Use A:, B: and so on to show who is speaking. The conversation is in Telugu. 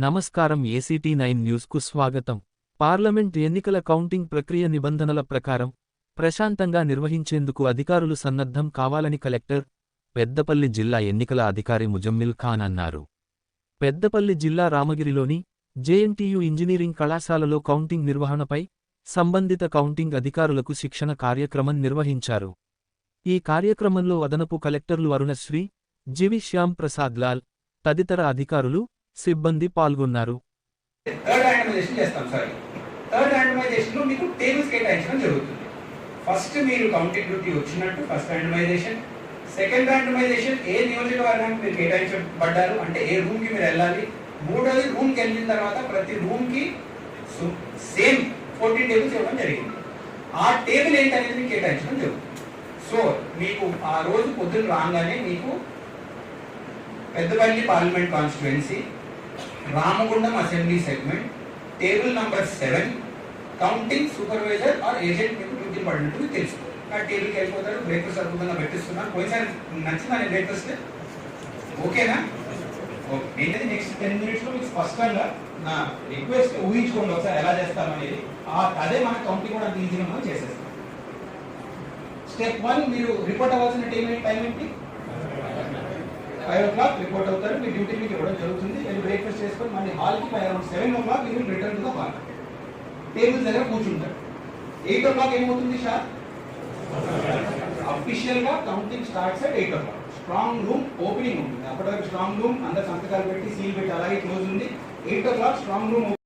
A: నమస్కారం ACT9 న్యూస్కు స్వాగతం. పార్లమెంట్ ఎన్నికల కౌంటింగ్ ప్రక్రియ నిబంధనల ప్రకారం ప్రశాంతంగా నిర్వహించేందుకు అధికారులు సన్నద్ధం కావాలని కలెక్టర్, పెద్దపల్లి జిల్లా ఎన్నికల అధికారి ముజమ్మిల్ ఖాన్ అన్నారు. పెద్దపల్లి జిల్లా రామగిరిలోని JNTU ఇంజనీరింగ్ కళాశాలలో కౌంటింగ్ నిర్వహణపై సంబంధిత కౌంటింగ్ అధికారులకు శిక్షణ కార్యక్రమం నిర్వహించారు. ఈ కార్యక్రమంలో అదనపు కలెక్టర్లు అరుణశ్రీ, జివి శ్యామ్ ప్రసాద్ లాల్ తదితర అధికారులు, సిబ్బంది పాల్గొన్నారు.
B: థర్డ్ ర్యాండమైజేషన్ లో మీకు టేబుల్స్ కేటాయించడం జరుగుతుంది. ఫస్ట్ మీరు కౌంటింగ్ డ్యూటీ వచ్చినట్టు ఫస్ట్ ర్యాండమైజేషన్, సెకండ్ ర్యాండమైజేషన్ ఏ నియోజకవర్గానికి మీరు కేటాయించబడ్డారు అంటే ఏ రూమ్ కి మీరు వెళ్ళాలి, మూడోది రూమ్ కి వెళ్ళిన తర్వాత ప్రతి రూమ్ కి సేమ్ 14 టేబుల్స్ ఇవ్వడం జరిగింది. ఆ టేబుల్ ఏంటనేది మీకు కేటాయించడం జరుగుతుంది. సో మీకు ఆ రోజు పొద్దున్న రాగానే మీకు Peddapalli parliament constituency, Ramagundam assembly segment, table number 7 counting supervisor are agent మీకు డ్యూటీ పడినట్టు మీకు తెలుసుకోవాలి. ఆ టేబుల్కి వెళ్ళిపోతారు. బ్రేక్ఫాస్ట్ అద్భుతంగా పెట్టిస్తున్నాను. పోయినసారి నచ్చిందా నేను బ్రేక్ఫాస్ట్? ఓకేనా? ఓకే. నేనైతే నెక్స్ట్ 10 minutes లో మీకు స్పష్టంగా నా రిక్వెస్ట్ ఊహించుకోండి ఒకసారి ఎలా చేస్తామనేది. అదే మన కౌంటింగ్ కూడా అంత ఈజీగా మనం చేసేస్తాం. స్టెప్ 1 మీరు రిపోర్ట్ అవ్వాల్సిన టైం ఏంటి? 5 o'clock రిపోర్ట్ అవుతారు. మీ డ్యూటీ మీకు ఇవ్వడం జరుగుతుంది. వెళ్ళి బ్రేక్ఫాస్ట్ చేసుకొని మళ్ళీ హాల్కి around 7 o'clock you will return to the hall. Tables దగ్గర కూర్చుంటారు. 8 o'clock ఏమవుతుంది సార్? అఫీషియల్ గా counting starts at 8 o'clock. Strong room opening ఉంటుంది. అప్పటివరకు స్ట్రాంగ్ రూమ్ అందరు సంతకాలు పెట్టి సీల్ పెట్టి అలాగే క్లోజ్ ఉంది. 8 o'clock స్ట్రాంగ్ రూమ్